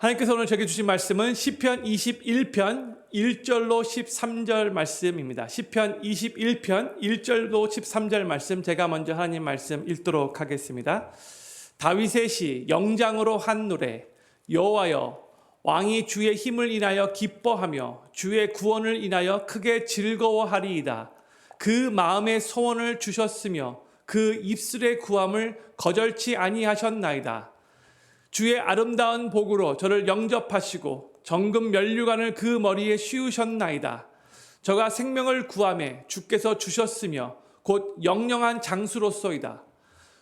하나님께서 오늘 저에게 주신 말씀은 시편 21편 1절로 13절 말씀입니다. 시편 21편 1절로 13절 말씀, 제가 먼저 하나님 말씀 읽도록 하겠습니다. 다윗의 시, 영장으로 한 노래. 여호와여, 왕이 주의 힘을 인하여 기뻐하며 주의 구원을 인하여 크게 즐거워하리이다. 그 마음의 소원을 주셨으며 그 입술의 구함을 거절치 아니하셨나이다. 주의 아름다운 복으로 저를 영접하시고 정금 면류관을 그 머리에 씌우셨나이다. 저가 생명을 구하매 주께서 주셨으며 곧 영영한 장수로소이다.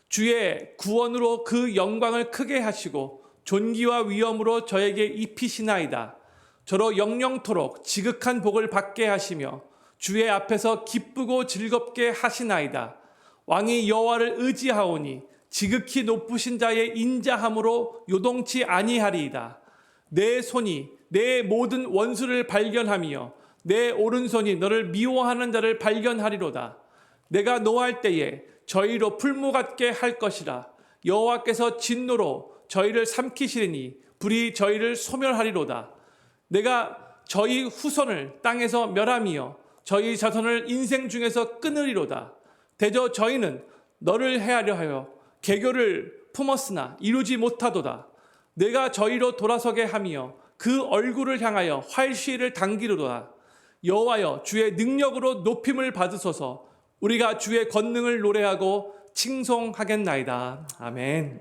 주의 구원으로 그 영광을 크게 하시고 존귀와 위엄으로 저에게 입히시나이다. 저로 영영토록 지극한 복을 받게 하시며 주의 앞에서 기쁘고 즐겁게 하시나이다. 왕이 여호와를 의지하오니 지극히 높으신 자의 인자함으로 요동치 아니하리이다. 내 손이 내 모든 원수를 발견하며 내 오른손이 너를 미워하는 자를 발견하리로다. 내가 노할 때에 저희로 풀무 같게 할 것이라. 여호와께서 진노로 저희를 삼키시리니 불이 저희를 소멸하리로다. 내가 저희 후손을 땅에서 멸하며 저희 자손을 인생 중에서 끊으리로다. 대저 저희는 너를 헤아려 하여 개교를 품었으나 이루지 못하도다. 내가 저희로 돌아서게 하며 그 얼굴을 향하여 활시를 당기로다. 여호와여, 주의 능력으로 높임을 받으소서. 우리가 주의 권능을 노래하고 칭송하겠나이다. 아멘.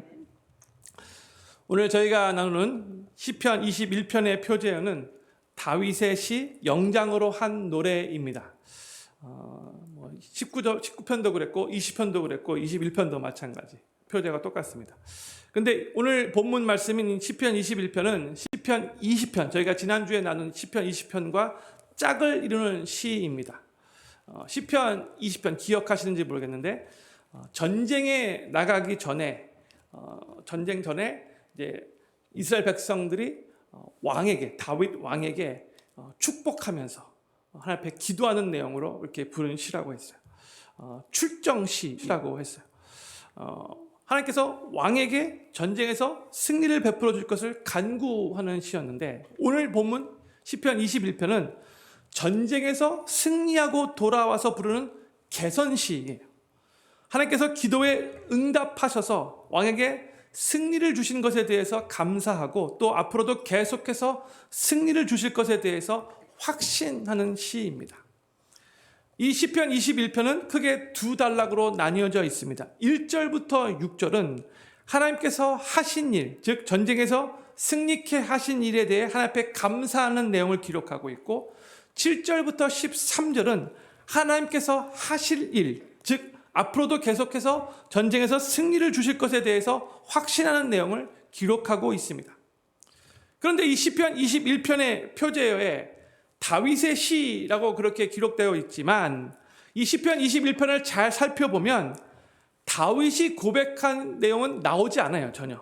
오늘 저희가 나누는 시편 21편의 표제어는 다윗의 시, 영장으로 한 노래입니다. 19편도 그랬고 20편도 그랬고 21편도 마찬가지. 표제가 똑같습니다. 근데 오늘 본문 말씀인 시편 21편은 시편 20편, 저희가 지난주에 나눈 시편 20편과 짝을 이루는 시입니다. 시편 20편 기억하시는지 모르겠는데 전쟁에 나가기 전에 전쟁 전에 이제 이스라엘 백성들이 왕에게, 다윗 왕에게 축복하면서 하나님 앞에 기도하는 내용으로 이렇게 부른 시라고 했어요. 출정시라고 했어요. 하나님께서 왕에게 전쟁에서 승리를 베풀어 줄 것을 간구하는 시였는데, 오늘 본문 시편 21편은 전쟁에서 승리하고 돌아와서 부르는 개선시예요. 하나님께서 기도에 응답하셔서 왕에게 승리를 주신 것에 대해서 감사하고 또 앞으로도 계속해서 승리를 주실 것에 대해서 확신하는 시입니다. 이 시편 21편은 크게 두 단락으로 나뉘어져 있습니다. 1절부터 6절은 하나님께서 하신 일, 즉 전쟁에서 승리케 하신 일에 대해 하나님 앞에 감사하는 내용을 기록하고 있고, 7절부터 13절은 하나님께서 하실 일, 즉 앞으로도 계속해서 전쟁에서 승리를 주실 것에 대해서 확신하는 내용을 기록하고 있습니다. 그런데 이 시편 21편의 표제어에 다윗의 시라고 그렇게 기록되어 있지만, 이 시편 21편을 잘 살펴보면 다윗이 고백한 내용은 나오지 않아요. 전혀.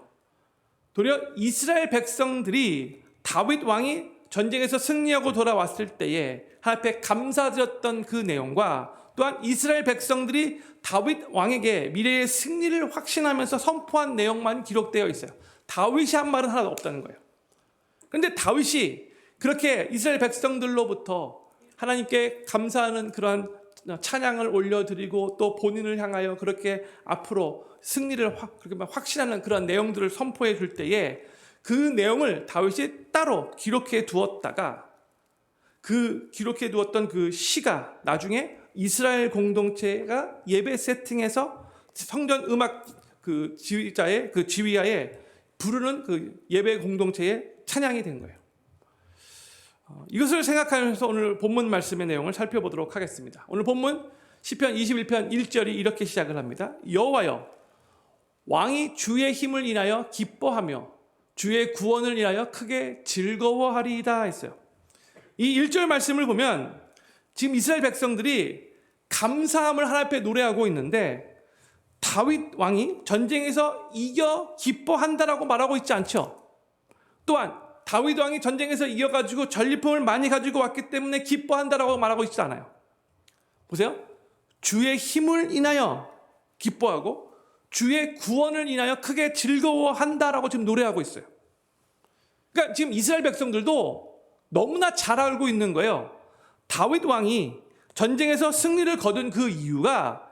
도리어 이스라엘 백성들이 다윗 왕이 전쟁에서 승리하고 돌아왔을 때에 하나님 앞에 감사드렸던 그 내용과, 또한 이스라엘 백성들이 다윗 왕에게 미래의 승리를 확신하면서 선포한 내용만 기록되어 있어요. 다윗이 한 말은 하나도 없다는 거예요. 그런데 다윗이 그렇게 이스라엘 백성들로부터 하나님께 감사하는 그러한 찬양을 올려드리고 또 본인을 향하여 그렇게 앞으로 승리를 그렇게 확신하는 그런 내용들을 선포해 줄 때에 그 내용을 다윗이 따로 기록해 두었다가, 그 기록해 두었던 그 시가 나중에 이스라엘 공동체가 예배 세팅에서 성전 음악 그 지휘자의 그 지휘하에 부르는 그 예배 공동체의 찬양이 된 거예요. 이것을 생각하면서 오늘 본문 말씀의 내용을 살펴보도록 하겠습니다. 오늘 본문 시편 21편 1절이 이렇게 시작을 합니다. 여호와여, 왕이 주의 힘을 인하여 기뻐하며 주의 구원을 인하여 크게 즐거워하리이다 했어요. 이 1절 말씀을 보면 지금 이스라엘 백성들이 감사함을 하나님 앞에 노래하고 있는데, 다윗 왕이 전쟁에서 이겨 기뻐한다라고 말하고 있지 않죠. 또한 다윗 왕이 전쟁에서 이겨가지고 전리품을 많이 가지고 왔기 때문에 기뻐한다라고 말하고 있지 않아요. 보세요. 주의 힘을 인하여 기뻐하고 주의 구원을 인하여 크게 즐거워한다라고 지금 노래하고 있어요. 그러니까 지금 이스라엘 백성들도 너무나 잘 알고 있는 거예요. 다윗 왕이 전쟁에서 승리를 거둔 그 이유가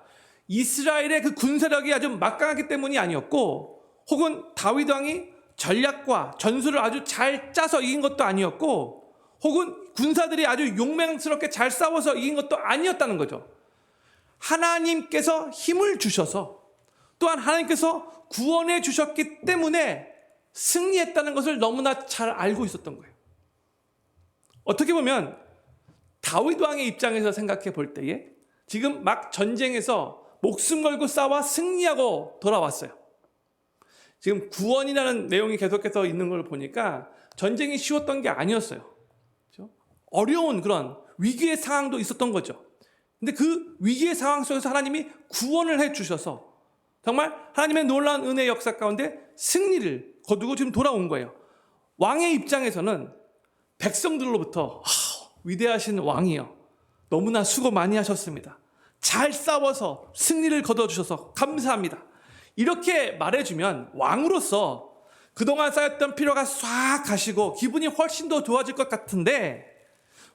이스라엘의 그 군사력이 아주 막강하기 때문이 아니었고, 혹은 다윗 왕이 전략과 전술을 아주 잘 짜서 이긴 것도 아니었고, 혹은 군사들이 아주 용맹스럽게 잘 싸워서 이긴 것도 아니었다는 거죠. 하나님께서 힘을 주셔서, 또한 하나님께서 구원해 주셨기 때문에 승리했다는 것을 너무나 잘 알고 있었던 거예요. 어떻게 보면 다윗 왕의 입장에서 생각해 볼 때에 지금 막 전쟁에서 목숨 걸고 싸워 승리하고 돌아왔어요. 지금 구원이라는 내용이 계속해서 있는 걸 보니까 전쟁이 쉬웠던 게 아니었어요. 그렇죠? 어려운 그런 위기의 상황도 있었던 거죠. 근데 그 위기의 상황 속에서 하나님이 구원을 해 주셔서 정말 하나님의 놀라운 은혜의 역사 가운데 승리를 거두고 지금 돌아온 거예요. 왕의 입장에서는 백성들로부터 위대하신 왕이여, 너무나 수고 많이 하셨습니다. 잘 싸워서 승리를 거둬주셔서 감사합니다. 이렇게 말해주면 왕으로서 그동안 쌓였던 피로가 싹 가시고 기분이 훨씬 더 좋아질 것 같은데,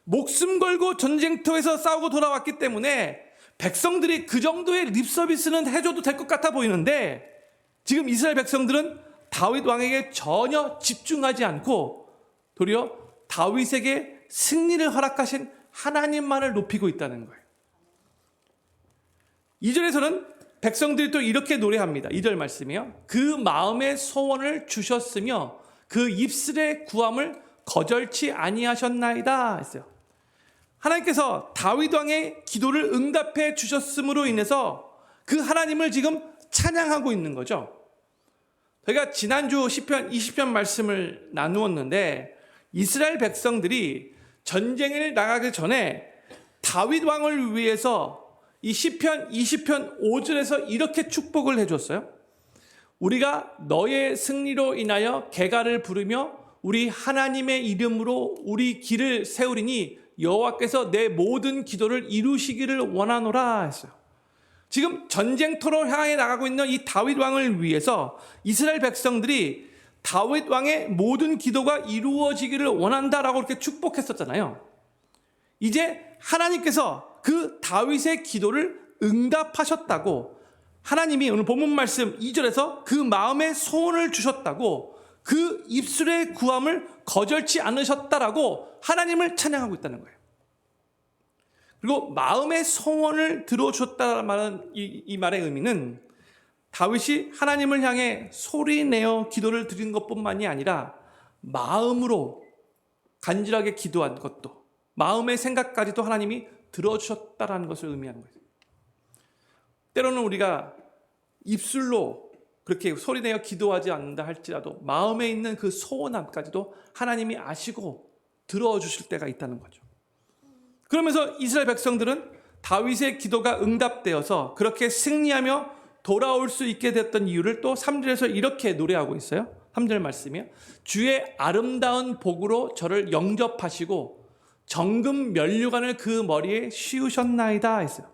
목숨 걸고 전쟁터에서 싸우고 돌아왔기 때문에 백성들이 그 정도의 립서비스는 해줘도 될 것 같아 보이는데, 지금 이스라엘 백성들은 다윗 왕에게 전혀 집중하지 않고 도리어 다윗에게 승리를 허락하신 하나님만을 높이고 있다는 거예요. 2절에서는 백성들이 또 이렇게 노래합니다. 2절 말씀이요. 그 마음의 소원을 주셨으며 그 입술의 구함을 거절치 아니하셨나이다 했어요. 하나님께서 다윗 왕의 기도를 응답해 주셨음으로 인해서 그 하나님을 지금 찬양하고 있는 거죠. 저희가 지난주 시편 20편 말씀을 나누었는데, 이스라엘 백성들이 전쟁을 나가기 전에 다윗 왕을 위해서 이 시편 20편 5절에서 이렇게 축복을 해줬어요. 우리가 너의 승리로 인하여 개가를 부르며 우리 하나님의 이름으로 우리 길을 세우리니 여호와께서 내 모든 기도를 이루시기를 원하노라 했어요. 지금 전쟁터로 향해 나가고 있는 이 다윗 왕을 위해서 이스라엘 백성들이 다윗 왕의 모든 기도가 이루어지기를 원한다라고 이렇게 축복했었잖아요. 이제 하나님께서 그 다윗의 기도를 응답하셨다고, 하나님이 오늘 본문 말씀 2절에서 그 마음의 소원을 주셨다고, 그 입술의 구함을 거절치 않으셨다라고 하나님을 찬양하고 있다는 거예요. 그리고 마음의 소원을 들어주셨다는 말은, 이 말의 의미는 다윗이 하나님을 향해 소리내어 기도를 드린 것뿐만이 아니라 마음으로 간절하게 기도한 것도, 마음의 생각까지도 하나님이 들어주셨다라는 것을 의미하는 거예요. 때로는 우리가 입술로 그렇게 소리내어 기도하지 않는다 할지라도 마음에 있는 그 소원함까지도 하나님이 아시고 들어주실 때가 있다는 거죠. 그러면서 이스라엘 백성들은 다윗의 기도가 응답되어서 그렇게 승리하며 돌아올 수 있게 됐던 이유를 또 3절에서 이렇게 노래하고 있어요. 3절 말씀이요. 주의 아름다운 복으로 저를 영접하시고 정금 면류관을 그 머리에 씌우셨나이다 했어요.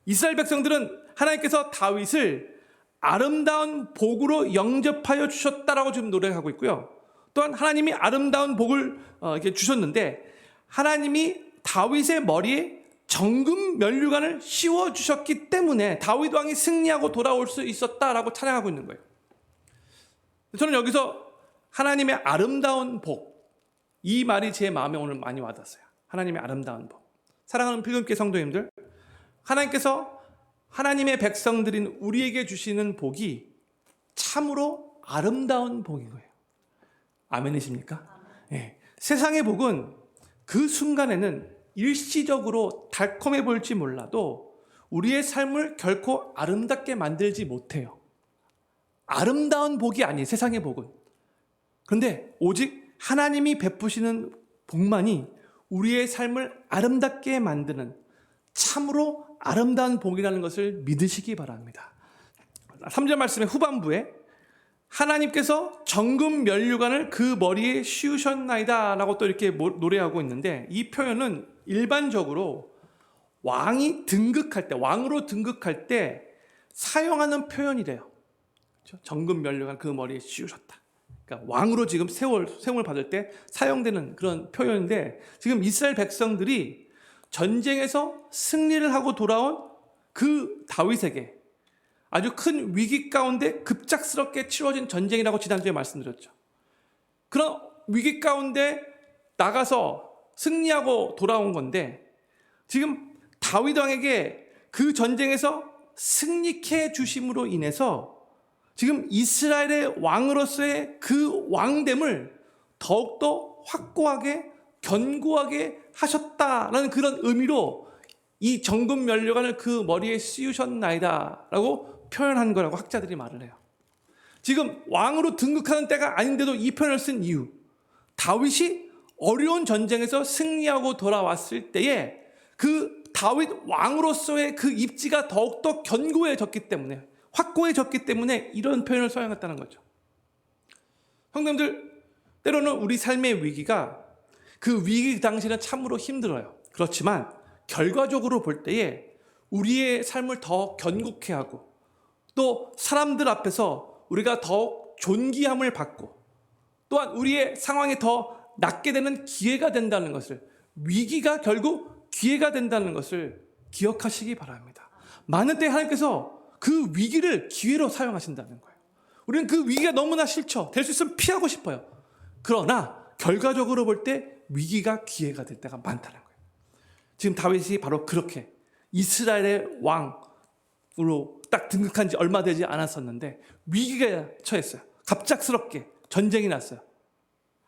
이스라엘 백성들은 하나님께서 다윗을 아름다운 복으로 영접하여 주셨다라고 지금 노래하고 있고요. 또한 하나님이 아름다운 복을 이렇게 주셨는데, 하나님이 다윗의 머리에 정금 면류관을 씌워주셨기 때문에 다윗 왕이 승리하고 돌아올 수 있었다라고 찬양하고 있는 거예요. 저는 여기서 하나님의 아름다운 복, 이 말이 제 마음에 오늘 많이 와닿았어요. 하나님의 아름다운 복. 사랑하는 필금교 성도님들, 하나님께서 하나님의 백성들인 우리에게 주시는 복이 참으로 아름다운 복인 거예요. 아멘이십니까? 네. 세상의 복은 그 순간에는 일시적으로 달콤해 보일지 몰라도 우리의 삶을 결코 아름답게 만들지 못해요. 아름다운 복이 아니에요, 세상의 복은. 그런데 오직 하나님이 베푸시는 복만이 우리의 삶을 아름답게 만드는 참으로 아름다운 복이라는 것을 믿으시기 바랍니다. 3절 말씀의 후반부에 하나님께서 정금 면류관을 그 머리에 씌우셨나이다 라고 또 이렇게 노래하고 있는데, 이 표현은 일반적으로 왕이 등극할 때, 왕으로 등극할 때 사용하는 표현이래요. 그렇죠? 정금 면류관 그 머리에 씌우셨다. 그러니까 왕으로 지금 세움을 받을 때 사용되는 그런 표현인데, 지금 이스라엘 백성들이 전쟁에서 승리를 하고 돌아온 그 다윗에게 아주 큰 위기 가운데 급작스럽게 치러진 전쟁이라고 지난주에 말씀드렸죠. 그런 위기 가운데 나가서 승리하고 돌아온 건데, 지금 다윗 왕에게 그 전쟁에서 승리케 해 주심으로 인해서 지금 이스라엘의 왕으로서의 그 왕됨을 더욱더 확고하게 견고하게 하셨다라는 그런 의미로 이 정금 면류관을 그 머리에 씌우셨나이다 라고 표현한 거라고 학자들이 말을 해요. 지금 왕으로 등극하는 때가 아닌데도 이 표현을 쓴 이유, 다윗이 어려운 전쟁에서 승리하고 돌아왔을 때에 그 다윗 왕으로서의 그 입지가 더욱더 견고해졌기 때문에, 확고해졌기 때문에 이런 표현을 사용했다는 거죠. 형님들, 때로는 우리 삶의 위기가 그 위기 당시는 참으로 힘들어요. 그렇지만 결과적으로 볼 때에 우리의 삶을 더 견고케 하고, 또 사람들 앞에서 우리가 더욱 존귀함을 받고, 또한 우리의 상황이 더 낫게 되는 기회가 된다는 것을, 위기가 결국 기회가 된다는 것을 기억하시기 바랍니다. 많은 때 하나님께서 그 위기를 기회로 사용하신다는 거예요. 우리는 그 위기가 너무나 싫죠. 될 수 있으면 피하고 싶어요. 그러나 결과적으로 볼 때 위기가 기회가 될 때가 많다는 거예요. 지금 다윗이 바로 그렇게 이스라엘의 왕으로 딱 등극한 지 얼마 되지 않았었는데 위기가 처했어요. 갑작스럽게 전쟁이 났어요.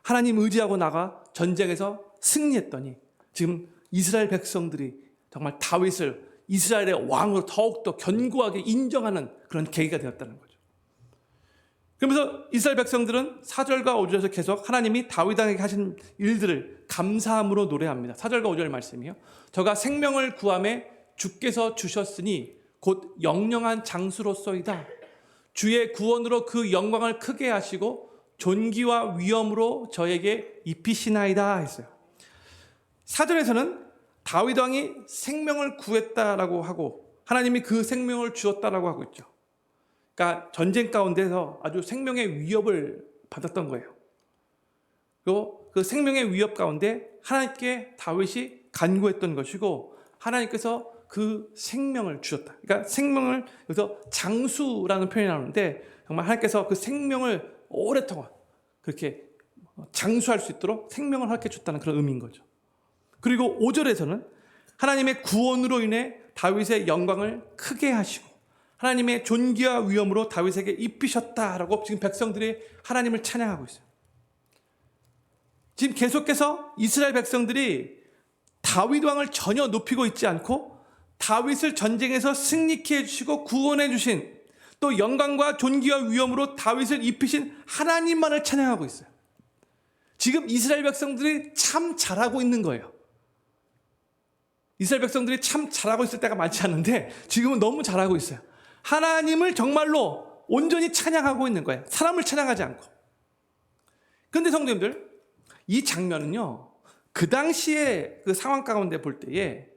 하나님 의지하고 나가 전쟁에서 승리했더니 지금 이스라엘 백성들이 정말 다윗을 이스라엘의 왕으로 더욱더 견고하게 인정하는 그런 계기가 되었다는 거죠. 그러면서 이스라엘 백성들은 4절과 5절에서 계속 하나님이 다윗 왕에게 하신 일들을 감사함으로 노래합니다. 4절과 5절 말씀이요. 저가 생명을 구하매 주께서 주셨으니 곧 영영한 장수로소이다. 주의 구원으로 그 영광을 크게 하시고 존귀와 위엄으로 저에게 입히시나이다 했어요. 4절에서는 다윗 왕이 생명을 구했다라고 하고 하나님이 그 생명을 주었다라고 하고 있죠. 그러니까 전쟁 가운데서 아주 생명의 위협을 받았던 거예요. 그리고 그 생명의 위협 가운데 하나님께 다윗이 간구했던 것이고 하나님께서 그 생명을 주셨다. 그러니까 생명을 여기서 장수라는 표현이 나오는데 정말 하나님께서 그 생명을 오랫동안 그렇게 장수할 수 있도록 생명을 하나님께 줬다는 그런 의미인 거죠. 그리고 5절에서는 하나님의 구원으로 인해 다윗의 영광을 크게 하시고 하나님의 존귀와 위엄으로 다윗에게 입히셨다라고 지금 백성들이 하나님을 찬양하고 있어요. 지금 계속해서 이스라엘 백성들이 다윗 왕을 전혀 높이고 있지 않고 다윗을 전쟁에서 승리케 해주시고 구원해 주신 또 영광과 존귀와 위엄으로 다윗을 입히신 하나님만을 찬양하고 있어요. 지금 이스라엘 백성들이 참 잘하고 있는 거예요. 이스라엘 백성들이 참 잘하고 있을 때가 많지 않은데 지금은 너무 잘하고 있어요. 하나님을 정말로 온전히 찬양하고 있는 거예요. 사람을 찬양하지 않고. 그런데 성도님들, 이 장면은요, 그 당시에 그 상황 가운데 볼 때에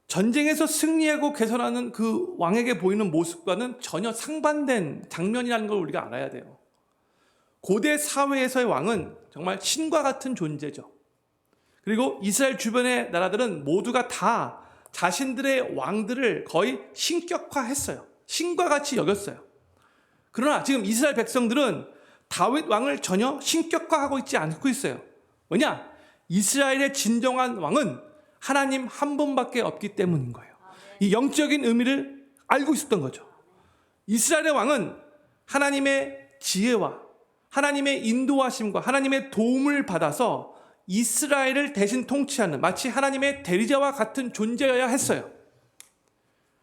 전쟁에서 승리하고 개선하는 그 왕에게 보이는 모습과는 전혀 상반된 장면이라는 걸 우리가 알아야 돼요. 고대 사회에서의 왕은 정말 신과 같은 존재죠. 그리고 이스라엘 주변의 나라들은 모두가 다 자신들의 왕들을 거의 신격화했어요. 신과 같이 여겼어요. 그러나 지금 이스라엘 백성들은 다윗 왕을 전혀 신격화하고 있지 않고 있어요. 왜냐? 이스라엘의 진정한 왕은 하나님 한 분밖에 없기 때문인 거예요. 이 영적인 의미를 알고 있었던 거죠. 이스라엘의 왕은 하나님의 지혜와 하나님의 인도하심과 하나님의 도움을 받아서 이스라엘을 대신 통치하는 마치 하나님의 대리자와 같은 존재여야 했어요.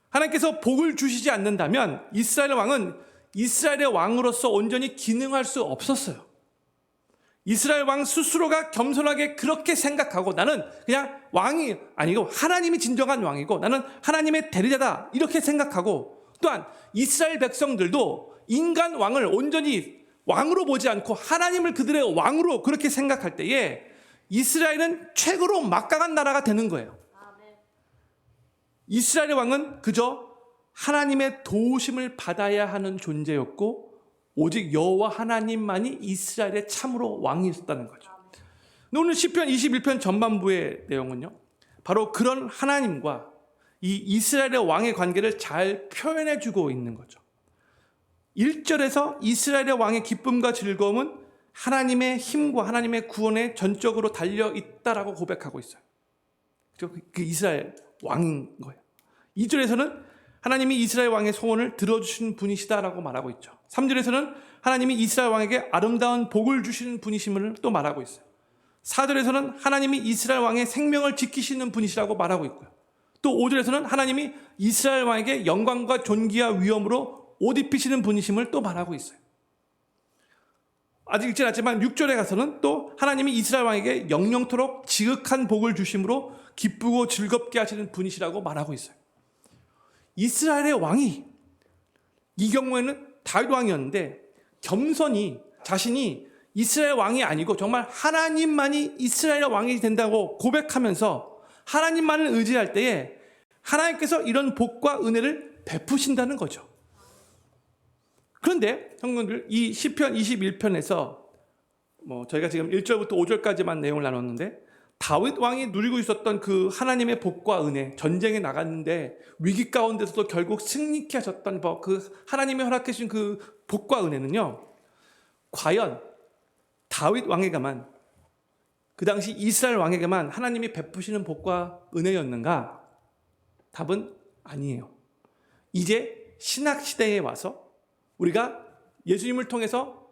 하나님께서 복을 주시지 않는다면 이스라엘 왕은 이스라엘의 왕으로서 온전히 기능할 수 없었어요. 이스라엘 왕 스스로가 겸손하게 그렇게 생각하고 나는 그냥 왕이 아니고 하나님이 진정한 왕이고 나는 하나님의 대리자다 이렇게 생각하고, 또한 이스라엘 백성들도 인간 왕을 온전히 왕으로 보지 않고 하나님을 그들의 왕으로 그렇게 생각할 때에 이스라엘은 최고로 막강한 나라가 되는 거예요. 이스라엘의 왕은 그저 하나님의 도우심을 받아야 하는 존재였고 오직 여호와 하나님만이 이스라엘의 참으로 왕이었다는 거죠. 근데 오늘 시편 21편 전반부의 내용은요, 바로 그런 하나님과 이 이스라엘의 왕의 관계를 잘 표현해주고 있는 거죠. 1절에서 이스라엘의 왕의 기쁨과 즐거움은 하나님의 힘과 하나님의 구원에 전적으로 달려있다라고 고백하고 있어요. 그 이스라엘 왕인 거예요. 2절에서는 하나님이 이스라엘 왕의 소원을 들어주시는 분이시다라고 말하고 있죠. 3절에서는 하나님이 이스라엘 왕에게 아름다운 복을 주시는 분이심을 또 말하고 있어요. 4절에서는 하나님이 이스라엘 왕의 생명을 지키시는 분이시라고 말하고 있고요. 또 5절에서는 하나님이 이스라엘 왕에게 영광과 존귀와 위엄으로 옷 입히시는 분이심을 또 말하고 있어요. 아직 읽지 않았지만 6절에 가서는 또 하나님이 이스라엘 왕에게 영영토록 지극한 복을 주심으로 기쁘고 즐겁게 하시는 분이시라고 말하고 있어요. 이스라엘의 왕이, 이 경우에는 다윗 왕이었는데 겸손히 자신이 이스라엘 왕이 아니고 정말 하나님만이 이스라엘 왕이 된다고 고백하면서 하나님만을 의지할 때에 하나님께서 이런 복과 은혜를 베푸신다는 거죠. 그런데 성도들, 이 시편 21편에서 저희가 지금 1절부터 5절까지만 내용을 나눴는데, 다윗 왕이 누리고 있었던 그 하나님의 복과 은혜, 전쟁에 나갔는데 위기 가운데서도 결국 승리케 하셨던 그 하나님의 허락해 주신 그 복과 은혜는요, 과연 다윗 왕에게만, 그 당시 이스라엘 왕에게만 하나님이 베푸시는 복과 은혜였는가? 답은 아니에요. 이제 신약 시대에 와서 우리가 예수님을 통해서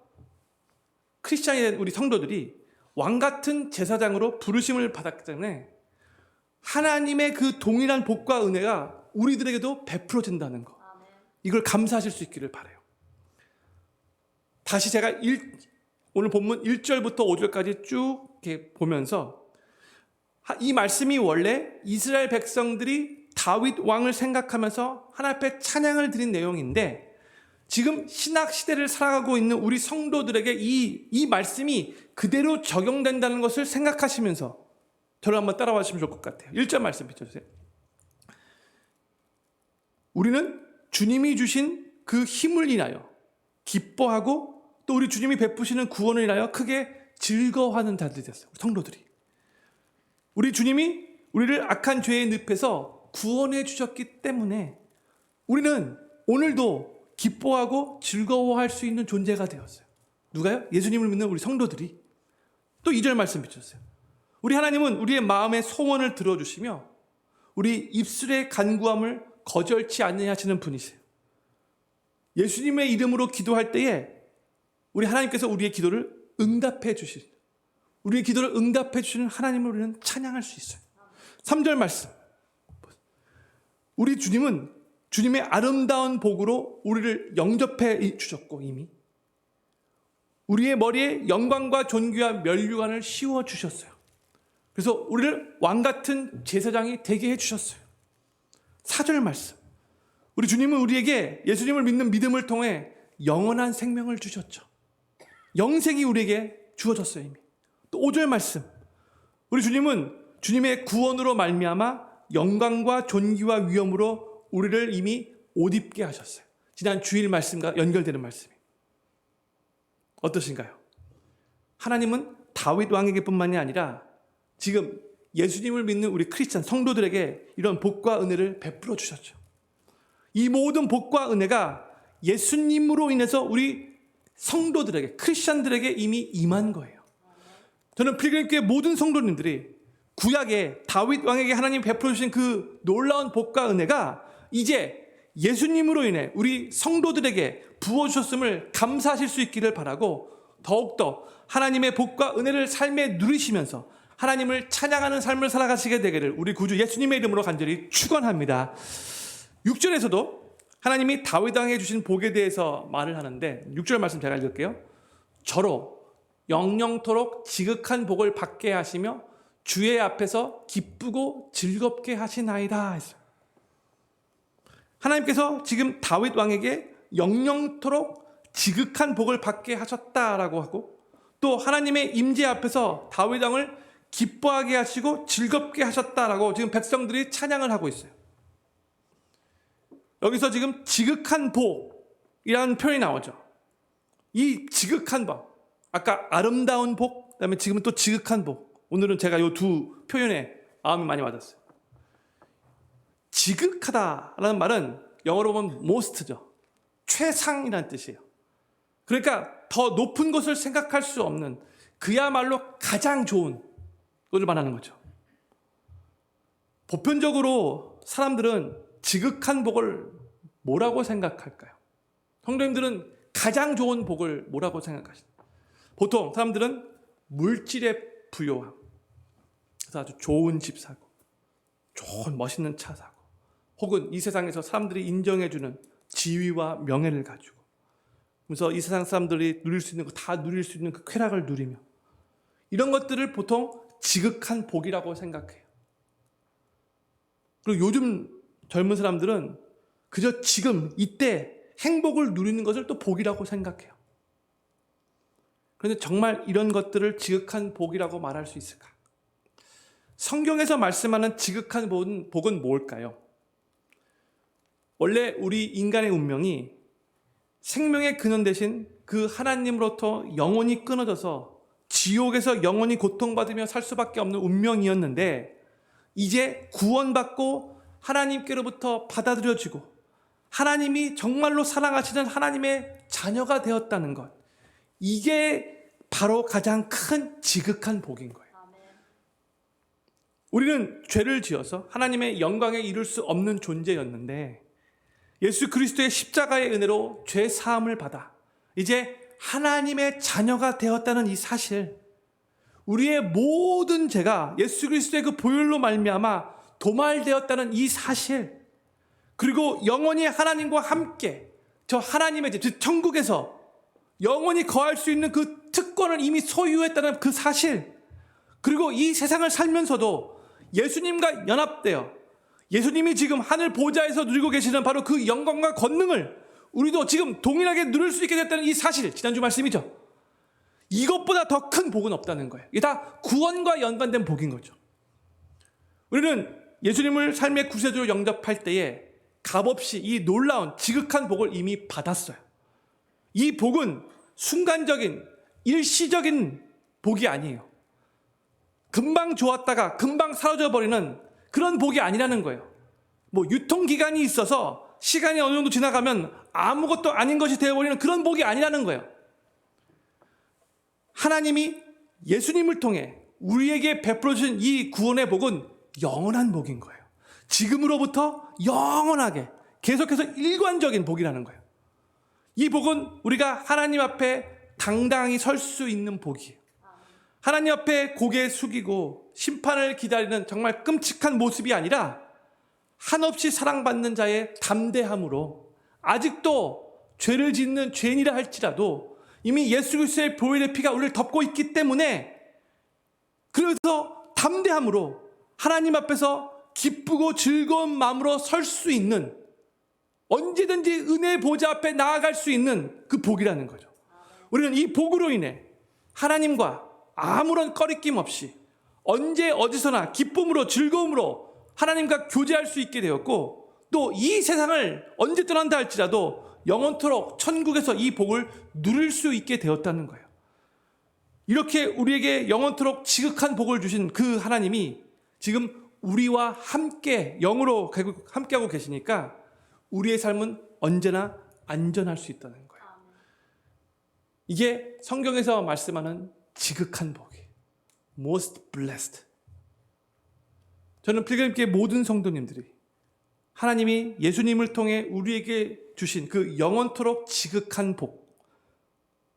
크리스찬이 된 우리 성도들이 왕같은 제사장으로 부르심을 받았기 때문에 하나님의 그 동일한 복과 은혜가 우리들에게도 베풀어진다는 거, 이걸 감사하실 수 있기를 바라요. 다시 제가 오늘 본문 1절부터 5절까지 쭉 이렇게 보면서, 이 말씀이 원래 이스라엘 백성들이 다윗 왕을 생각하면서 하나님 앞에 찬양을 드린 내용인데, 지금 신학 시대를 살아가고 있는 우리 성도들에게 이 말씀이 그대로 적용된다는 것을 생각하시면서 저를 한번 따라와 주시면 좋을 것 같아요. 1절 말씀 비춰주세요. 우리는 주님이 주신 그 힘을 인하여 기뻐하고 또 우리 주님이 베푸시는 구원을 인하여 크게 즐거워하는 자들이 됐어요. 성도들이. 우리 주님이 우리를 악한 죄의 늪에서 구원해 주셨기 때문에 우리는 오늘도 기뻐하고 즐거워할 수 있는 존재가 되었어요. 누가요? 예수님을 믿는 우리 성도들이. 또 2절 말씀 비춰주세요. 우리 하나님은 우리의 마음의 소원을 들어주시며 우리 입술의 간구함을 거절치 않으시는 분이세요. 예수님의 이름으로 기도할 때에 우리 하나님께서 우리의 기도를 응답해 주시는, 우리의 기도를 응답해 주시는 하나님을 우리는 찬양할 수 있어요. 3절 말씀. 우리 주님은 주님의 아름다운 복으로 우리를 영접해 주셨고, 이미 우리의 머리에 영광과 존귀와 면류관을 씌워 주셨어요. 그래서 우리를 왕같은 제사장이 되게 해 주셨어요. 4절 말씀. 우리 주님은 우리에게 예수님을 믿는 믿음을 통해 영원한 생명을 주셨죠. 영생이 우리에게 주어졌어요, 이미. 또 5절 말씀. 우리 주님은 주님의 구원으로 말미암아 영광과 존귀와 위엄으로 우리를 이미 옷 입게 하셨어요. 지난 주일 말씀과 연결되는 말씀이에요. 어떠신가요? 하나님은 다윗 왕에게뿐만이 아니라 지금 예수님을 믿는 우리 크리스찬 성도들에게 이런 복과 은혜를 베풀어 주셨죠. 이 모든 복과 은혜가 예수님으로 인해서 우리 성도들에게, 크리스찬들에게 이미 임한 거예요. 저는 필그림교회 모든 성도님들이 구약에 다윗 왕에게 하나님 베풀어 주신 그 놀라운 복과 은혜가 이제 예수님으로 인해 우리 성도들에게 부어주셨음을 감사하실 수 있기를 바라고, 더욱더 하나님의 복과 은혜를 삶에 누리시면서 하나님을 찬양하는 삶을 살아가시게 되기를 우리 구주 예수님의 이름으로 간절히 축원합니다. 6절에서도 하나님이 다윗 왕에게 주신 복에 대해서 말을 하는데, 6절 말씀 제가 읽을게요. 저로 영영토록 지극한 복을 받게 하시며 주의 앞에서 기쁘고 즐겁게 하시나이다 했어요. 하나님께서 지금 다윗 왕에게 영영토록 지극한 복을 받게 하셨다라고 하고, 또 하나님의 임재 앞에서 다윗 왕을 기뻐하게 하시고 즐겁게 하셨다라고 지금 백성들이 찬양을 하고 있어요. 여기서 지금 지극한 복이라는 표현이 나오죠. 이 지극한 복, 아까 아름다운 복, 그다음에 지금은 또 지극한 복. 오늘은 제가 이 두 표현에 마음이 많이 맞았어요. 지극하다라는 말은 영어로 보면 most죠. 최상이라는 뜻이에요. 그러니까 더 높은 것을 생각할 수 없는 그야말로 가장 좋은 것을 말하는 거죠. 보편적으로 사람들은 지극한 복을 뭐라고 생각할까요? 성도님들은 가장 좋은 복을 뭐라고 생각하시나요? 보통 사람들은 물질의 부요함, 그래서 아주 좋은 집 사고, 좋은 멋있는 차 사고, 혹은 이 세상에서 사람들이 인정해주는 지위와 명예를 가지고, 그래서 이 세상 사람들이 누릴 수 있는 거 다 누릴 수 있는 그 쾌락을 누리며, 이런 것들을 보통 지극한 복이라고 생각해요. 그리고 요즘 젊은 사람들은 그저 지금 이때 행복을 누리는 것을 또 복이라고 생각해요. 그런데 정말 이런 것들을 지극한 복이라고 말할 수 있을까? 성경에서 말씀하는 지극한 복은 뭘까요? 원래 우리 인간의 운명이 생명의 근원 대신 그 하나님으로부터 영원히 끊어져서 지옥에서 영원히 고통받으며 살 수밖에 없는 운명이었는데, 이제 구원받고 하나님께로부터 받아들여지고 하나님이 정말로 사랑하시는 하나님의 자녀가 되었다는 것, 이게 바로 가장 큰 지극한 복인 거예요. 우리는 죄를 지어서 하나님의 영광에 이룰 수 없는 존재였는데, 예수 그리스도의 십자가의 은혜로 죄 사함을 받아 이제 하나님의 자녀가 되었다는 이 사실, 우리의 모든 죄가 예수 그리스도의 그 보혈로 말미암아 도말되었다는 이 사실, 그리고 영원히 하나님과 함께 저 하나님의 집, 즉 천국에서 영원히 거할 수 있는 그 특권을 이미 소유했다는 그 사실, 그리고 이 세상을 살면서도 예수님과 연합되어 예수님이 지금 하늘 보좌에서 누리고 계시는 바로 그 영광과 권능을 우리도 지금 동일하게 누릴 수 있게 됐다는 이 사실, 지난주 말씀이죠. 이것보다 더 큰 복은 없다는 거예요. 이게 다 구원과 연관된 복인 거죠. 우리는 예수님을 삶의 구세주로 영접할 때에 값없이 이 놀라운 지극한 복을 이미 받았어요. 이 복은 순간적인 일시적인 복이 아니에요. 금방 좋았다가 금방 사라져 버리는 그런 복이 아니라는 거예요. 뭐 유통기간이 있어서 시간이 어느 정도 지나가면 아무것도 아닌 것이 되어버리는 그런 복이 아니라는 거예요. 하나님이 예수님을 통해 우리에게 베풀어 주신 이 구원의 복은 영원한 복인 거예요. 지금으로부터 영원하게 계속해서 일관적인 복이라는 거예요. 이 복은 우리가 하나님 앞에 당당히 설 수 있는 복이에요. 하나님 앞에 고개 숙이고 심판을 기다리는 정말 끔찍한 모습이 아니라 한없이 사랑받는 자의 담대함으로, 아직도 죄를 짓는 죄인이라 할지라도 이미 예수 그리스도의 보혈의 피가 우리를 덮고 있기 때문에, 그래서 담대함으로 하나님 앞에서 기쁘고 즐거운 마음으로 설 수 있는, 언제든지 은혜의 보좌 앞에 나아갈 수 있는 그 복이라는 거죠. 우리는 이 복으로 인해 하나님과 아무런 꺼리낌 없이 언제 어디서나 기쁨으로 즐거움으로 하나님과 교제할 수 있게 되었고, 또 이 세상을 언제 떠난다 할지라도 영원토록 천국에서 이 복을 누릴 수 있게 되었다는 거예요. 이렇게 우리에게 영원토록 지극한 복을 주신 그 하나님이 지금 우리와 함께 영으로 함께하고 계시니까 우리의 삶은 언제나 안전할 수 있다는 거예요. 이게 성경에서 말씀하는 지극한 복이, most blessed. 저는 필그림교회 모든 성도님들이 하나님이 예수님을 통해 우리에게 주신 그 영원토록 지극한 복,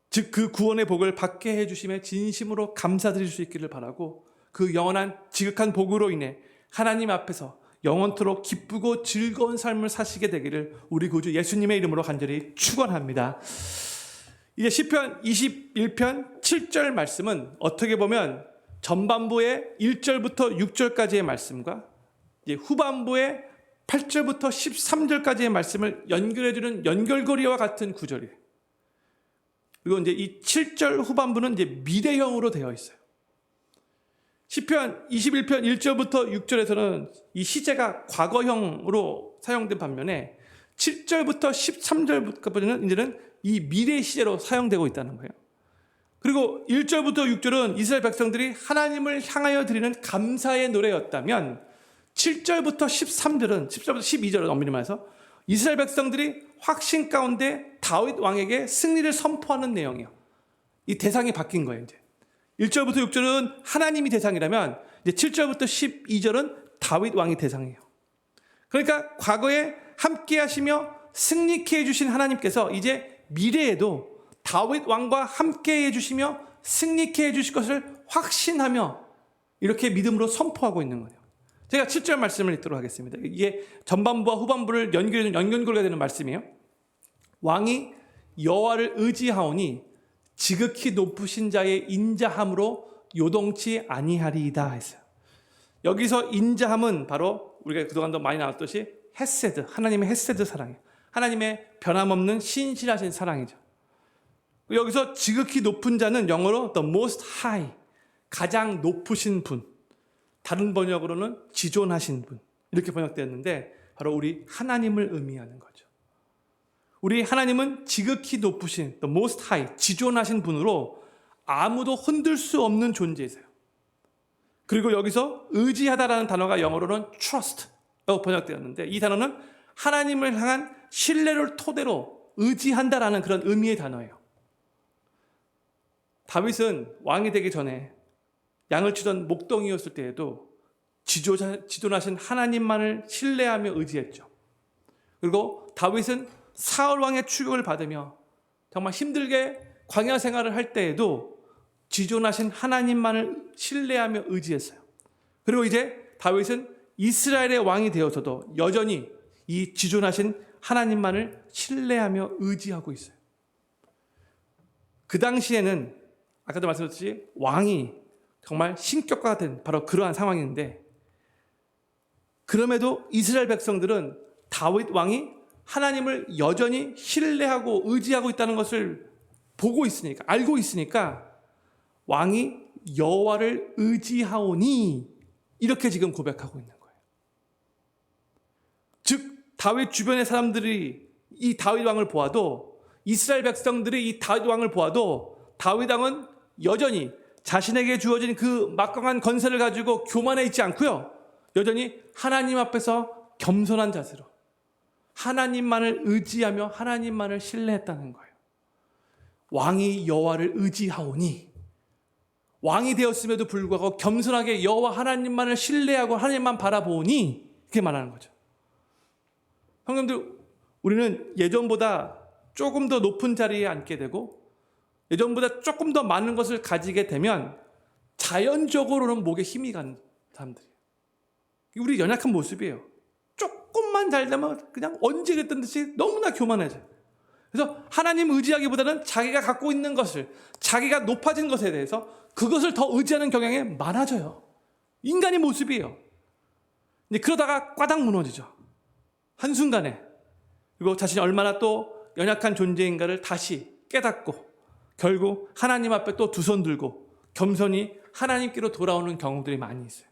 즉 그 구원의 복을 받게 해주심에 진심으로 감사드릴 수 있기를 바라고, 그 영원한 지극한 복으로 인해 하나님 앞에서 영원토록 기쁘고 즐거운 삶을 사시게 되기를 우리 구주 예수님의 이름으로 간절히 축원합니다. 이제 시편 21편 7절 말씀은 어떻게 보면 전반부의 1절부터 6절까지의 말씀과 이제 후반부의 8절부터 13절까지의 말씀을 연결해주는 연결고리와 같은 구절이에요. 그리고 이제 이 7절 후반부는 이제 미래형으로 되어 있어요. 시편 21편 1절부터 6절에서는 이 시제가 과거형으로 사용된 반면에 7절부터 13절까지는 이제는 이 미래 시제로 사용되고 있다는 거예요. 그리고 1절부터 6절은 이스라엘 백성들이 하나님을 향하여 드리는 감사의 노래였다면 7절부터 13절은 10절부터 12절은 엄밀히 말해서 이스라엘 백성들이 확신 가운데 다윗 왕에게 승리를 선포하는 내용이에요. 이 대상이 바뀐 거예요. 이제 1절부터 6절은 하나님이 대상이라면 이제 7절부터 12절은 다윗 왕이 대상이에요. 그러니까 과거에 함께 하시며 승리케 해주신 하나님께서 이제 미래에도 다윗 왕과 함께 해주시며 승리케 해주실 것을 확신하며 이렇게 믿음으로 선포하고 있는 거예요. 제가 7절 말씀을 읽도록 하겠습니다. 이게 전반부와 후반부를 연결고리가 되는 말씀이에요. 왕이 여호와를 의지하오니 지극히 높으신 자의 인자함으로 요동치 아니하리이다 했어요. 여기서 인자함은 바로 우리가 그동안도 많이 나왔듯이 헤세드, 하나님의 헤세드 사랑이에요. 하나님의 변함없는 신실하신 사랑이죠. 여기서 지극히 높은 자는 영어로 the most high, 가장 높으신 분, 다른 번역으로는 지존하신 분 이렇게 번역되었는데 바로 우리 하나님을 의미하는 거죠. 우리 하나님은 지극히 높으신 the most high, 지존하신 분으로 아무도 흔들 수 없는 존재이세요. 그리고 여기서 의지하다라는 단어가 영어로는 trust라고 번역되었는데 이 단어는 하나님을 향한 신뢰를 토대로 의지한다라는 그런 의미의 단어예요. 다윗은 왕이 되기 전에 양을 치던 목동이었을 때에도 지존하신 하나님만을 신뢰하며 의지했죠. 그리고 다윗은 사울 왕의 추격을 받으며 정말 힘들게 광야 생활을 할 때에도 지존하신 하나님만을 신뢰하며 의지했어요. 그리고 이제 다윗은 이스라엘의 왕이 되어서도 여전히 이 지존하신 하나님만을 신뢰하며 의지하고 있어요. 그 당시에는 아까도 말씀드렸듯이 왕이 정말 신격화 된 바로 그러한 상황인데 그럼에도 이스라엘 백성들은 다윗 왕이 하나님을 여전히 신뢰하고 의지하고 있다는 것을 보고 있으니까 알고 있으니까 왕이 여호와를 의지하오니 이렇게 지금 고백하고 있는 거예요. 즉 다윗 주변의 사람들이 이 다윗 왕을 보아도 이스라엘 백성들이 이 다윗 왕을 보아도 다윗 왕은 여전히 자신에게 주어진 그 막강한 권세를 가지고 교만해 있지 않고요. 여전히 하나님 앞에서 겸손한 자세로 하나님만을 의지하며 하나님만을 신뢰했다는 거예요. 왕이 여호와를 의지하오니 왕이 되었음에도 불구하고 겸손하게 여호와 하나님만을 신뢰하고 하나님만 바라보니 이렇게 말하는 거죠. 형님들, 우리는 예전보다 조금 더 높은 자리에 앉게 되고 예전보다 조금 더 많은 것을 가지게 되면 자연적으로는 목에 힘이 가는 사람들이에요. 우리 연약한 모습이에요. 조금만 잘 되면 그냥 언제 그랬던 듯이 너무나 교만해져요. 그래서 하나님 의지하기보다는 자기가 갖고 있는 것을, 자기가 높아진 것에 대해서 그것을 더 의지하는 경향이 많아져요. 인간의 모습이에요. 근데 그러다가 꽈당 무너지죠. 한순간에. 그리고 자신이 얼마나 또 연약한 존재인가를 다시 깨닫고 결국 하나님 앞에 또 두 손 들고 겸손히 하나님께로 돌아오는 경우들이 많이 있어요.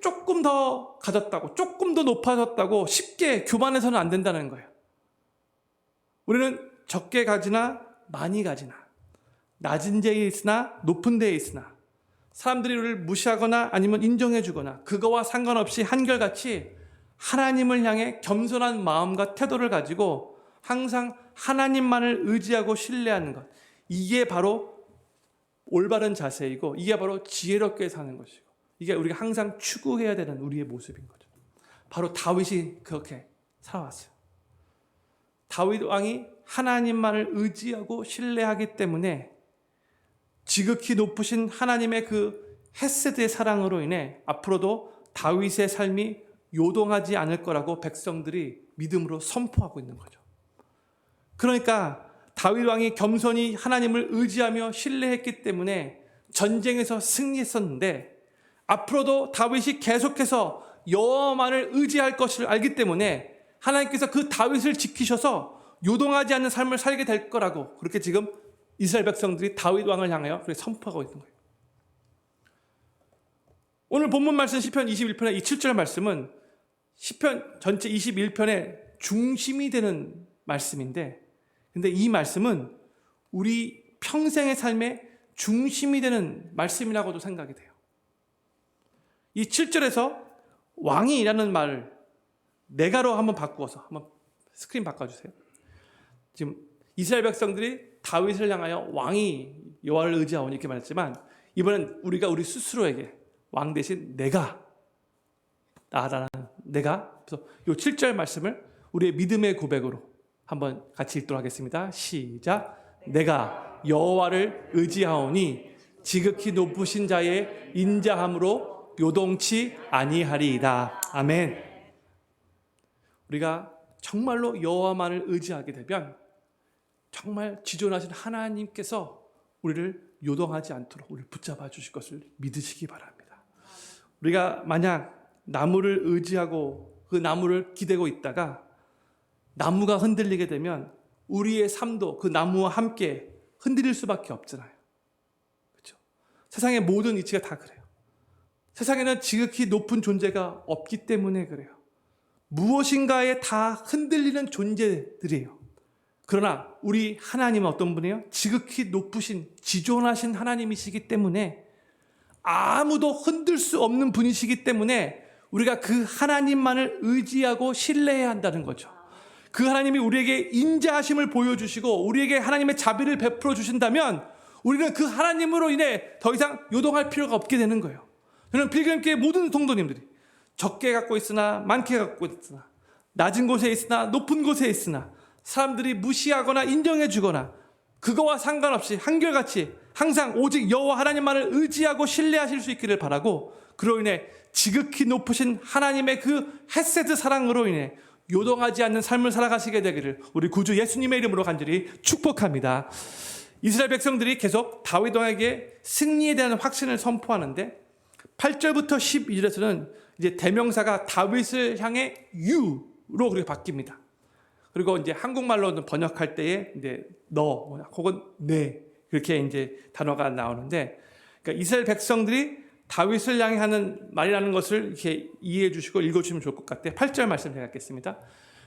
조금 더 가졌다고, 조금 더 높아졌다고 쉽게 교만해서는 안 된다는 거예요. 우리는 적게 가지나 많이 가지나 낮은 데에 있으나 높은 데에 있으나 사람들이 우리를 무시하거나 아니면 인정해 주거나 그거와 상관없이 한결같이 하나님을 향해 겸손한 마음과 태도를 가지고 항상 하나님만을 의지하고 신뢰하는 것, 이게 바로 올바른 자세이고 이게 바로 지혜롭게 사는 것이고 이게 우리가 항상 추구해야 되는 우리의 모습인 거죠. 바로 다윗이 그렇게 살아왔어요. 다윗 왕이 하나님만을 의지하고 신뢰하기 때문에 지극히 높으신 하나님의 그 헤세드의 사랑으로 인해 앞으로도 다윗의 삶이 요동하지 않을 거라고 백성들이 믿음으로 선포하고 있는 거죠. 그러니까 다윗 왕이 겸손히 하나님을 의지하며 신뢰했기 때문에 전쟁에서 승리했었는데 앞으로도 다윗이 계속해서 여호와만을 의지할 것을 알기 때문에 하나님께서 그 다윗을 지키셔서 요동하지 않는 삶을 살게 될 거라고 그렇게 지금 이스라엘 백성들이 다윗 왕을 향하여 그렇게 선포하고 있는 거예요. 오늘 본문 말씀 시편 21편의 이 7절 말씀은 시편 전체 21편의 중심이 되는 말씀인데, 근데 이 말씀은 우리 평생의 삶의 중심이 되는 말씀이라고도 생각이 돼요. 이 7절에서 왕이라는 말을 내가로 한번 바꾸어서 한번 스크린 바꿔주세요. 지금 이스라엘 백성들이 다윗을 향하여 왕이 여호와를 의지하오니 이렇게 말했지만, 이번엔 우리가 우리 스스로에게 왕 대신 내가, 나라는 내가, 그래서 이 7절 말씀을 우리의 믿음의 고백으로 한번 같이 읽도록 하겠습니다. 시작. 내가 여호와를 의지하오니 지극히 높으신 자의 인자함으로 요동치 아니하리이다. 아멘. 우리가 정말로 여호와만을 의지하게 되면 정말 지존하신 하나님께서 우리를 요동하지 않도록 우리를 붙잡아 주실 것을 믿으시기 바랍니다. 우리가 만약 나무를 의지하고 그 나무를 기대고 있다가 나무가 흔들리게 되면 우리의 삶도 그 나무와 함께 흔들릴 수밖에 없잖아요. 그렇죠? 세상의 모든 이치가 다 그래요. 세상에는 지극히 높은 존재가 없기 때문에 그래요. 무엇인가에 다 흔들리는 존재들이에요. 그러나 우리 하나님은 어떤 분이에요? 지극히 높으신 지존하신 하나님이시기 때문에, 아무도 흔들 수 없는 분이시기 때문에 우리가 그 하나님만을 의지하고 신뢰해야 한다는 거죠. 그 하나님이 우리에게 인자하심을 보여주시고 우리에게 하나님의 자비를 베풀어 주신다면 우리는 그 하나님으로 인해 더 이상 요동할 필요가 없게 되는 거예요. 저는 필그림교회 모든 성도님들이 적게 갖고 있으나 많게 갖고 있으나 낮은 곳에 있으나 높은 곳에 있으나 사람들이 무시하거나 인정해 주거나 그거와 상관없이 한결같이 항상 오직 여호와 하나님만을 의지하고 신뢰하실 수 있기를 바라고, 그로 인해 지극히 높으신 하나님의 그 헤세드 사랑으로 인해 요동하지 않는 삶을 살아가시게 되기를 우리 구주 예수님의 이름으로 간절히 축복합니다. 이스라엘 백성들이 계속 다윗 왕에게 승리에 대한 확신을 선포하는데 8절부터 12절에서는 이제 대명사가 다윗을 향해 유로 그렇게 바뀝니다. 그리고 이제 한국말로는 번역할 때에 이제 너 혹은 네 그렇게 이제 단어가 나오는데, 그러니까 이스라엘 백성들이 다윗을 향해 하는 말이라는 것을 이렇게 이해해 주시고 읽어주시면 좋을 것 같아요. 8절 말씀 제가 읽겠습니다.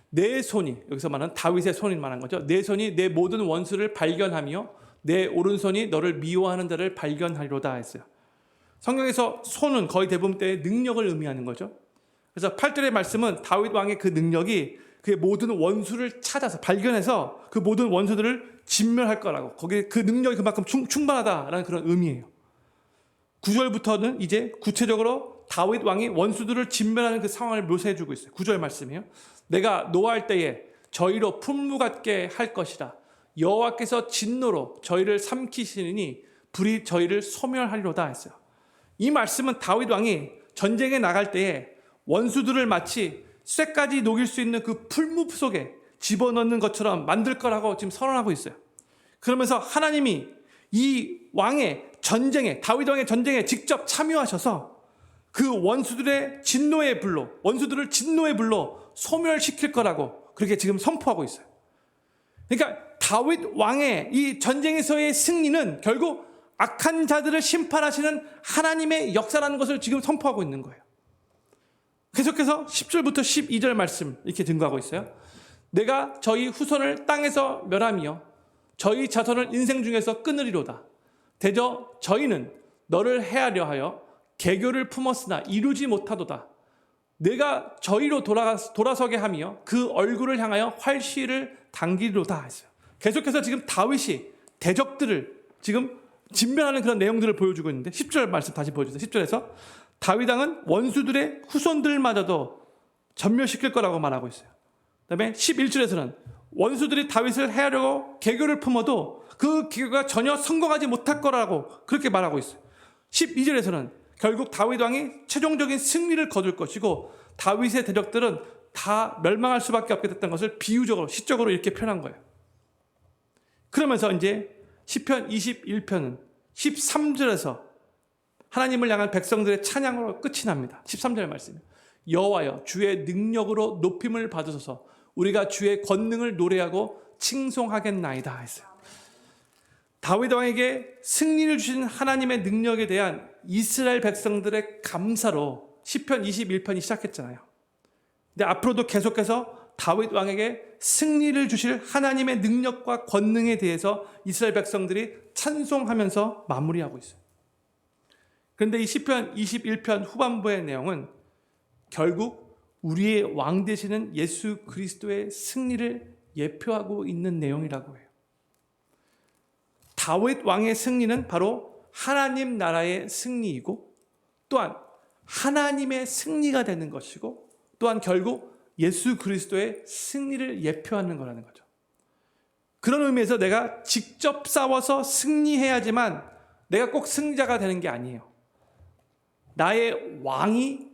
내 손이, 여기서 말하는 다윗의 손이 말한 거죠. 내 손이 내 모든 원수를 발견하며 내 오른손이 너를 미워하는 자를 발견하리로다 했어요. 성경에서 손은 거의 대부분 때의 능력을 의미하는 거죠. 그래서 8절의 말씀은 다윗 왕의 그 능력이 그의 모든 원수를 찾아서 발견해서 그 모든 원수들을 진멸할 거라고, 거기에 그 능력이 그만큼 충분하다라는 그런 의미예요. 9절부터는 이제 구체적으로 다윗 왕이 원수들을 진멸하는 그 상황을 묘사해주고 있어요. 9절 말씀이에요. 내가 노할 때에 저희로 풍무 같게 할 것이라. 여호와께서 진노로 저희를 삼키시니 불이 저희를 소멸하리로다 했어요. 이 말씀은 다윗 왕이 전쟁에 나갈 때에 원수들을 마치 쇠까지 녹일 수 있는 그 풀무 속에 집어넣는 것처럼 만들 거라고 지금 선언하고 있어요. 그러면서 하나님이 이 왕의 전쟁에, 다윗 왕의 전쟁에 직접 참여하셔서 그 원수들의 진노의 불로, 원수들을 진노의 불로 소멸시킬 거라고 그렇게 지금 선포하고 있어요. 그러니까 다윗 왕의 이 전쟁에서의 승리는 결국 악한 자들을 심판하시는 하나님의 역사라는 것을 지금 선포하고 있는 거예요. 계속해서 10절부터 12절 말씀 이렇게 증거하고 있어요. 내가 저희 후손을 땅에서 멸하며 저희 자손을 인생 중에서 끊으리로다. 대저 저희는 너를 해하려 하여 계교를 품었으나 이루지 못하도다. 내가 저희로 돌아서게 하며 그 얼굴을 향하여 활시를 당기리로다 했어요. 계속해서 지금 다윗이 대적들을 지금 진멸하는 그런 내용들을 보여주고 있는데 10절 말씀 다시 보여주세요. 10절에서 다윗 왕은 원수들의 후손들마저도 전멸시킬 거라고 말하고 있어요. 그 다음에 11절에서는 원수들이 다윗을 해하려고 계교를 품어도 그 계교가 전혀 성공하지 못할 거라고 그렇게 말하고 있어요. 12절에서는 결국 다윗 왕이 최종적인 승리를 거둘 것이고 다윗의 대적들은 다 멸망할 수밖에 없게 됐던 것을 비유적으로 시적으로 이렇게 표현한 거예요. 그러면서 이제 시편 21편은 13절에서 하나님을 향한 백성들의 찬양으로 끝이 납니다. 13절 말씀. 여호와여 주의 능력으로 높임을 받으소서. 우리가 주의 권능을 노래하고 칭송하겠나이다 했어요. 다윗 왕에게 승리를 주신 하나님의 능력에 대한 이스라엘 백성들의 감사로 시편 21편이 시작했잖아요. 근데 앞으로도 계속해서 다윗 왕에게 승리를 주실 하나님의 능력과 권능에 대해서 이스라엘 백성들이 찬송하면서 마무리하고 있어요. 그런데 이 시편 21편 후반부의 내용은 결국 우리의 왕 되시는 예수 그리스도의 승리를 예표하고 있는 내용이라고 해요. 다윗 왕의 승리는 바로 하나님 나라의 승리이고, 또한 하나님의 승리가 되는 것이고, 또한 결국 예수 그리스도의 승리를 예표하는 거라는 거죠. 그런 의미에서 내가 직접 싸워서 승리해야지만 내가 꼭 승리자가 되는 게 아니에요. 나의 왕이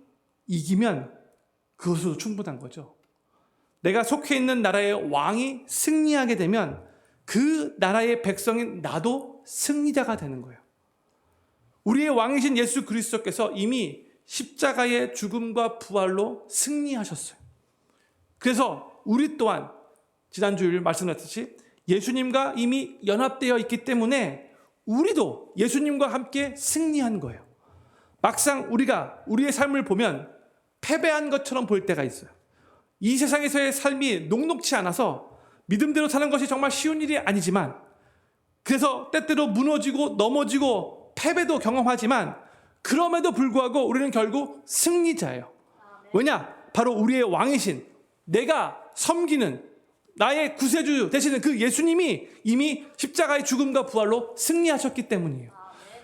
이기면 그것으로 충분한 거죠. 내가 속해 있는 나라의 왕이 승리하게 되면 그 나라의 백성인 나도 승리자가 되는 거예요. 우리의 왕이신 예수 그리스도께서 이미 십자가의 죽음과 부활로 승리하셨어요. 그래서 우리 또한 지난주일 말씀드렸듯이 예수님과 이미 연합되어 있기 때문에 우리도 예수님과 함께 승리한 거예요. 막상 우리가 우리의 삶을 보면 패배한 것처럼 보일 때가 있어요. 이 세상에서의 삶이 녹록치 않아서 믿음대로 사는 것이 정말 쉬운 일이 아니지만, 그래서 때때로 무너지고 넘어지고 패배도 경험하지만, 그럼에도 불구하고 우리는 결국 승리자예요. 왜냐? 바로 우리의 왕이신, 내가 섬기는 나의 구세주 되시는 그 예수님이 이미 십자가의 죽음과 부활로 승리하셨기 때문이에요.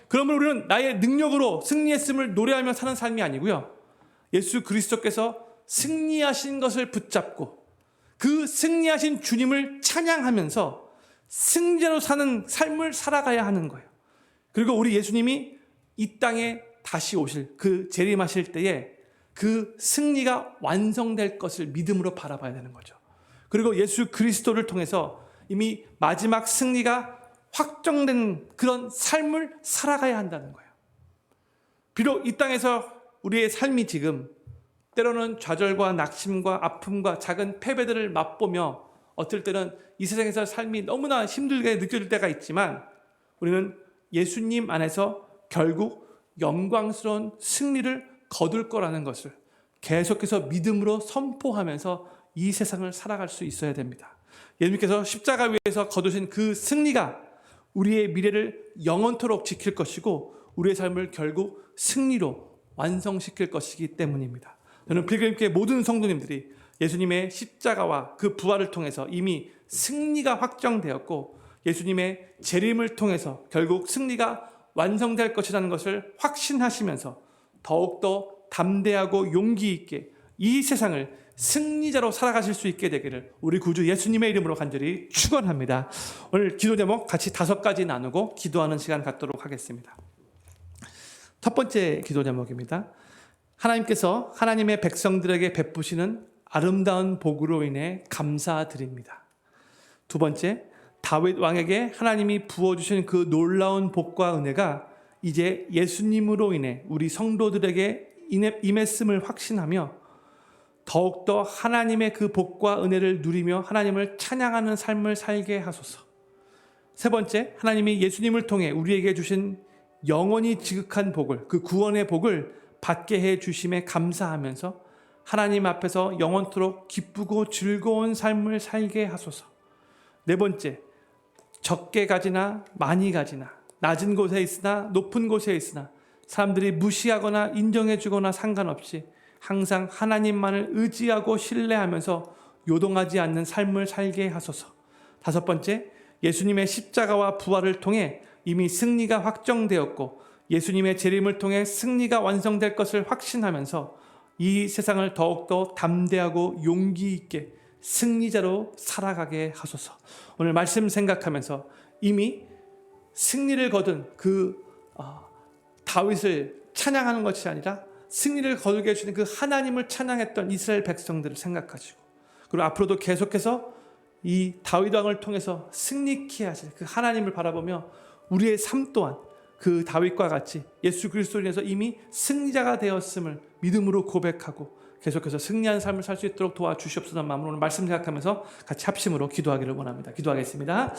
그러면 우리는 나의 능력으로 승리했음을 노래하며 사는 삶이 아니고요, 예수 그리스도께서 승리하신 것을 붙잡고 그 승리하신 주님을 찬양하면서 승자로 사는 삶을 살아가야 하는 거예요. 그리고 우리 예수님이 이 땅에 다시 오실, 그 재림하실 때에 그 승리가 완성될 것을 믿음으로 바라봐야 되는 거죠. 그리고 예수 그리스도를 통해서 이미 마지막 승리가 확정된 그런 삶을 살아가야 한다는 거예요. 비록 이 땅에서 우리의 삶이 지금 때로는 좌절과 낙심과 아픔과 작은 패배들을 맛보며 어떨 때는 이 세상에서 삶이 너무나 힘들게 느껴질 때가 있지만, 우리는 예수님 안에서 결국 영광스러운 승리를 거둘 거라는 것을 계속해서 믿음으로 선포하면서 이 세상을 살아갈 수 있어야 됩니다. 예수님께서 십자가 위에서 거두신 그 승리가 우리의 미래를 영원토록 지킬 것이고 우리의 삶을 결국 승리로 완성시킬 것이기 때문입니다. 저는 필그림교회 모든 성도님들이 예수님의 십자가와 그 부활을 통해서 이미 승리가 확정되었고 예수님의 재림을 통해서 결국 승리가 완성될 것이라는 것을 확신하시면서 더욱더 담대하고 용기 있게 이 세상을 승리자로 살아가실 수 있게 되기를 우리 구주 예수님의 이름으로 간절히 축원합니다. 오늘 기도 제목 같이 5가지 나누고 기도하는 시간 갖도록 하겠습니다. 첫 번째 기도 제목입니다. 하나님께서 하나님의 백성들에게 베푸시는 아름다운 복으로 인해 감사드립니다. 두 번째, 다윗 왕에게 하나님이 부어주신 그 놀라운 복과 은혜가 이제 예수님으로 인해 우리 성도들에게 임했음을 확신하며 더욱더 하나님의 그 복과 은혜를 누리며 하나님을 찬양하는 삶을 살게 하소서. 세 번째, 하나님이 예수님을 통해 우리에게 주신 영원히 지극한 복을, 그 구원의 복을 받게 해 주심에 감사하면서 하나님 앞에서 영원토록 기쁘고 즐거운 삶을 살게 하소서. 네 번째, 적게 가지나 많이 가지나 낮은 곳에 있으나 높은 곳에 있으나 사람들이 무시하거나 인정해 주거나 상관없이 항상 하나님만을 의지하고 신뢰하면서 요동하지 않는 삶을 살게 하소서. 다섯 번째, 예수님의 십자가와 부활을 통해 이미 승리가 확정되었고 예수님의 재림을 통해 승리가 완성될 것을 확신하면서 이 세상을 더욱더 담대하고 용기 있게 승리자로 살아가게 하소서. 오늘 말씀 생각하면서 이미 승리를 거둔 그 다윗을 찬양하는 것이 아니라 승리를 거두게 해주는 그 하나님을 찬양했던 이스라엘 백성들을 생각하시고, 그리고 앞으로도 계속해서 이 다윗 왕을 통해서 승리케 하실 그 하나님을 바라보며 우리의 삶 또한 그 다윗과 같이 예수 그리스도로 인해서 이미 승리자가 되었음을 믿음으로 고백하고 계속해서 승리하는 삶을 살 수 있도록 도와주시옵소서. 마음으로 오늘 말씀 생각하면서 같이 합심으로 기도하기를 원합니다. 기도하겠습니다.